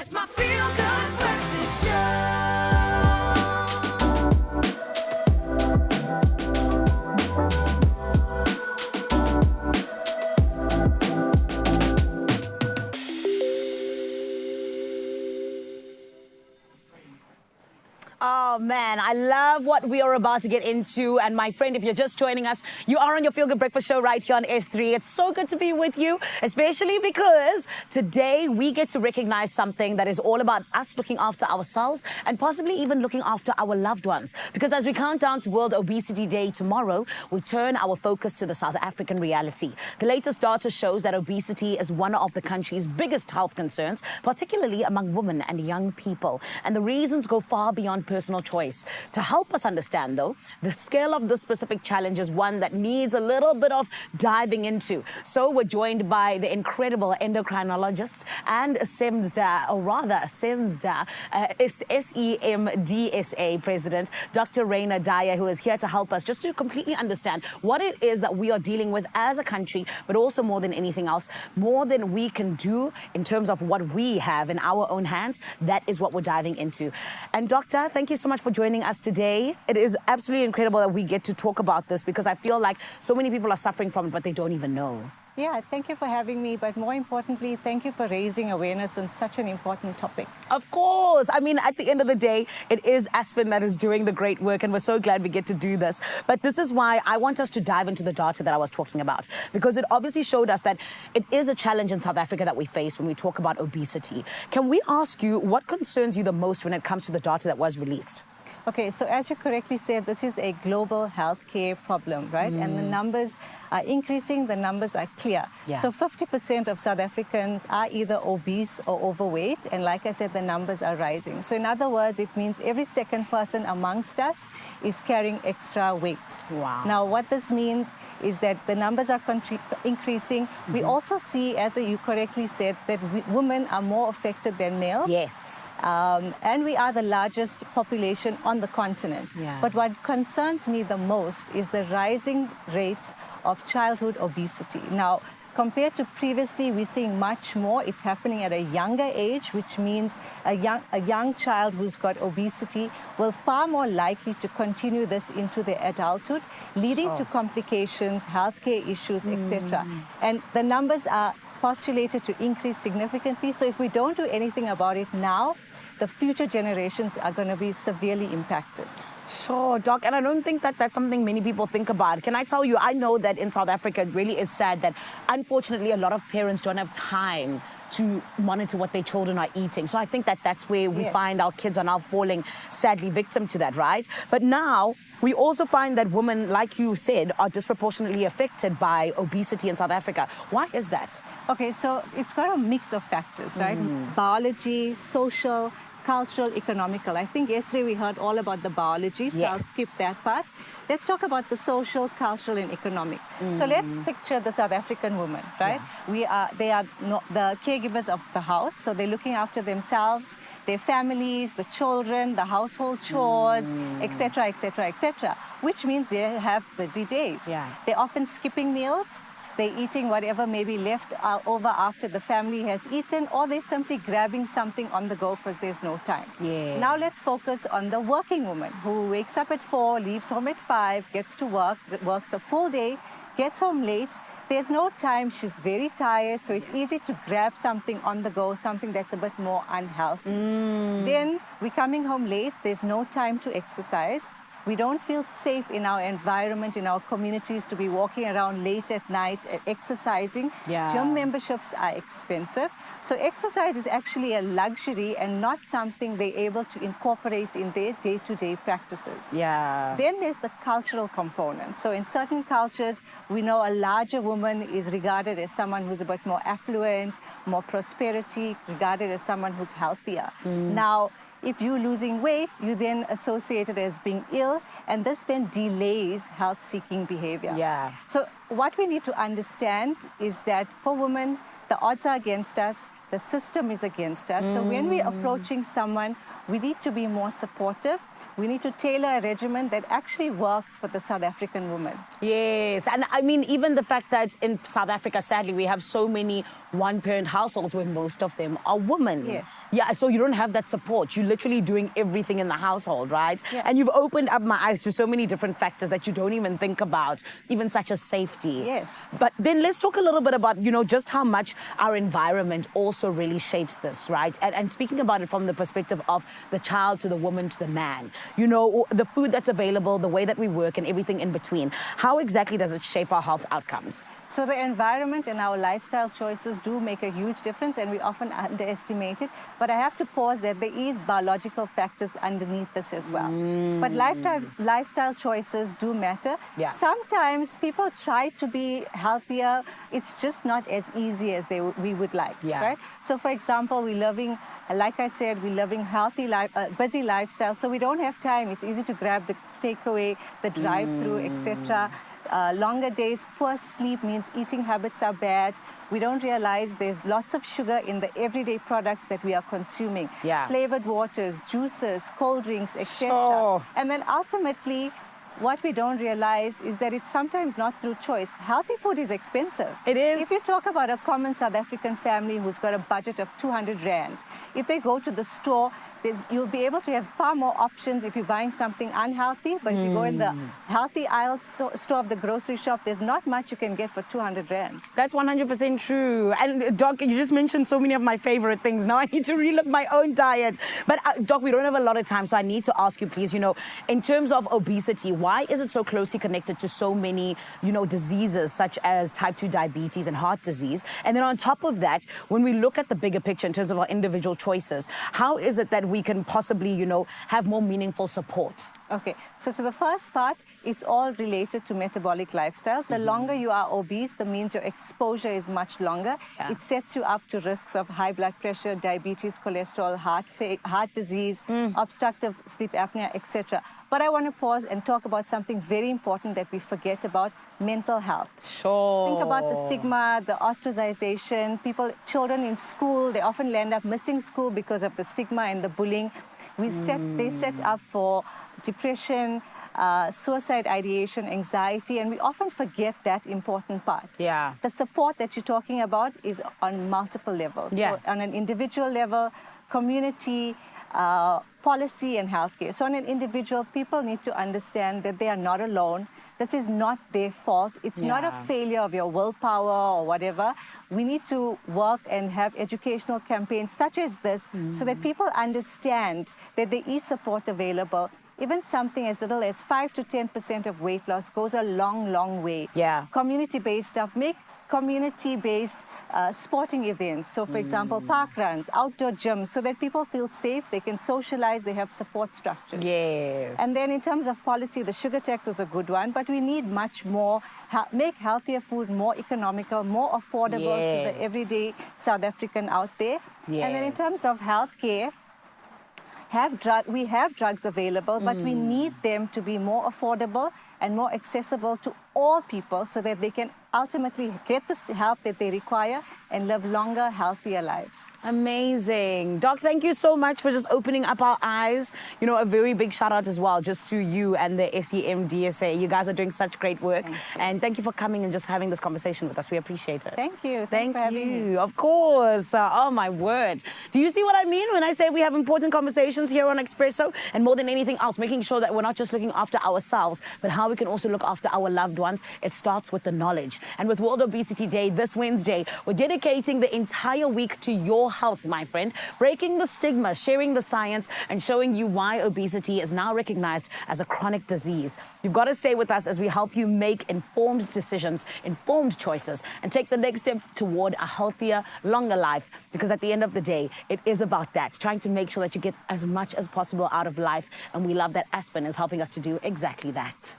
It's my feel-good breakfast show. Oh man, I love what we are about to get into. And my friend, if you're just joining us, you are on your Feel Good Breakfast show right here on S3. It's so good to be with you, especially because today we get to recognize something that is all about us looking after ourselves and possibly even looking after our loved ones. Because as we count down to World Obesity Day tomorrow, we turn our focus to the South African reality. The latest data shows that obesity is one of the country's biggest health concerns, particularly among women and young people. And the reasons go far beyond personal choice. To help us understand, though, the scale of this specific challenge is one that needs a little bit of diving into. So we're joined by the incredible endocrinologist and SEMDSA, or rather SEMDSA, SEMDSA president, Dr. Raina Daya, who is here to help us just to completely understand what it is that we are dealing with as a country, but also more than anything else, more than we can do in terms of what we have in our own hands. That is what we're diving into. And Doctor, thank you so much for joining us today. It is absolutely incredible that we get to talk about this because I feel like so many people are suffering from it, but they don't even know. Yeah, thank you for having me, but more importantly, thank you for raising awareness on such an important topic. Of course. I mean, at the end of the day, it is ASPEN that is doing the great work, and we're so glad we get to do this. But this is why I want us to dive into the data that I was talking about, because it obviously showed us that it is a challenge in South Africa that we face when we talk about obesity. Can we ask you what concerns you the most when it comes to the data that was released? Okay, so as you correctly said, this is a global healthcare problem, right? And the numbers are increasing, the numbers are clear. Yeah. So 50% of South Africans are either obese or overweight, and like I said, the numbers are rising. So in other words, it means every second person amongst us is carrying extra weight. Wow. Now, what this means is that the numbers are increasing. We also see, as you correctly said, that women are more affected than males. Yes. And we are the largest population on the continent. Yeah. But what concerns me the most is the rising rates of childhood obesity. Now, compared to previously, we're seeing much more. It's happening at a younger age, which means a young child who's got obesity will far more likely to continue this into their adulthood, leading to complications, healthcare issues, etc. And the numbers are postulated to increase significantly. So if we don't do anything about it now, the future generations are going to be severely impacted. Sure, Doc, and I don't think that that's something many people think about. Can I tell you, I know that in South Africa, it really is sad that unfortunately a lot of parents don't have time to monitor what their children are eating. So I think that that's where we find our kids are now falling sadly victim to that, right? But now we also find that women, like you said, are disproportionately affected by obesity in South Africa. Why is that? Okay, so it's got a mix of factors, right? Biology, social, cultural, economical. I think yesterday we heard all about the biology, so I'll skip that part. Let's talk about the social, cultural, and economic. So let's picture the South African woman, right? They are the caregivers of the house, so they're looking after themselves, their families, the children, the household chores, etc., etc., etc., which means they have busy days. They're often skipping meals. They're eating whatever may be left over after the family has eaten, or they're simply grabbing something on the go because there's no time. Now let's focus on the working woman who wakes up at 4, leaves home at 5, gets to work, works a full day, gets home late. There's no time, she's very tired, so it's easy to grab something on the go, something that's a bit more unhealthy. Then we're coming home late, there's no time to exercise. We don't feel safe in our environment, in our communities, to be walking around late at night, exercising. Gym memberships are expensive. So exercise is actually a luxury and not something they're able to incorporate in their day-to-day practices. Then there's the cultural component. So in certain cultures, we know a larger woman is regarded as someone who's a bit more affluent, more prosperity, regarded as someone who's healthier. Now, if you're losing weight, you then associate it as being ill, and this then delays health-seeking behavior. So what we need to understand is that for women, the odds are against us, the system is against us. So when we're approaching someone we need to be more supportive. We need to tailor a regimen that actually works for the South African woman. Yes, and I mean, even the fact that in South Africa, sadly, we have so many one-parent households where most of them are women. Yes. Yeah, so you don't have that support. You're literally doing everything in the household, right? Yeah. And you've opened up my eyes to so many different factors that you don't even think about, even such as safety. Yes. But then let's talk a little bit about, just how much our environment also really shapes this, right? And speaking about it from the perspective of the child to the woman to the man, the food that's available, the way that we work and everything in between. How exactly does it shape our health outcomes? So the environment and our lifestyle choices do make a huge difference, and we often underestimate it. But I have to pause that there is biological factors underneath this as well. But lifestyle choices do matter. Yeah. Sometimes people try to be healthier. It's just not as easy as we would like, Yeah. right? So for example, like I said, we're living healthy busy lifestyle, so we don't have time. It's easy to grab the takeaway, the drive-through, etc. Longer days, poor sleep means eating habits are bad. We don't realize there's lots of sugar in the everyday products that we are consuming. Yeah. Flavored waters, juices, cold drinks, etc. Sure. And then ultimately, what we don't realize is that it's sometimes not through choice. Healthy food is expensive. It is. If you talk about a common South African family who's got a budget of 200 Rand, if they go to the store, you'll be able to have far more options if you're buying something unhealthy. But if you go in the healthy aisle store of the grocery shop, there's not much you can get for 200 Rand. That's 100% true. And Doc, you just mentioned so many of my favorite things. Now I need to relook my own diet. But Doc, we don't have a lot of time, so I need to ask you, please, in terms of obesity, why is it so closely connected to so many, diseases such as type 2 diabetes and heart disease? And then on top of that, when we look at the bigger picture in terms of our individual choices, how is it that we can possibly, have more meaningful support? Okay, so to the first part, it's all related to metabolic lifestyles. The longer you are obese, that means your exposure is much longer. Yeah. It sets you up to risks of high blood pressure, diabetes, cholesterol, heart disease, obstructive sleep apnea, etc. But I want to pause and talk about something very important that we forget about: mental health. Sure. Think about the stigma, the ostracization. Children in school, they often end up missing school because of the stigma and the bullying. They set up for depression, suicide ideation, anxiety, and we often forget that important part. Yeah. The support that you're talking about is on multiple levels. Yeah. So on an individual level, community, policy, and healthcare. So on an individual, people need to understand that they are not alone. This is not their fault. It's not a failure of your willpower or whatever. We need to work and have educational campaigns such as this so that people understand that there is support available. Even something as little as 5 to 10% of weight loss goes a long, long way. Yeah. Community-based stuff. Make community-based sporting events. So, for example, park runs, outdoor gyms, so that people feel safe, they can socialize, they have support structures. Yes. And then in terms of policy, the sugar tax was a good one, but we need much more. Make healthier food more economical, more affordable to the everyday South African out there. Yes. And then in terms of healthcare, we have drugs available, but we need them to be more affordable and more accessible to all people so that they can ultimately get the help that they require and live longer, healthier lives. Amazing. Doc, thank you so much for just opening up our eyes. A very big shout out as well just to you and the SEMDSA. You guys are doing such great work. And thank you for coming and just having this conversation with us. We appreciate it. Thank you. Thanks Thank for having me. Of course. Oh, my word. Do you see what I mean when I say we have important conversations here on Expresso? And more than anything else, making sure that we're not just looking after ourselves, but how we can also look after our loved ones. It starts with the knowledge. And with World Obesity Day this Wednesday, we're dedicating the entire week to your health, my friend, breaking the stigma, sharing the science, and showing you why obesity is now recognized as a chronic disease. You've got to stay with us as we help you make informed decisions, informed choices, and take the next step toward a healthier, longer life. Because at the end of the day, it is about that, trying to make sure that you get as much as possible out of life. And we love that ASPEN is helping us to do exactly that.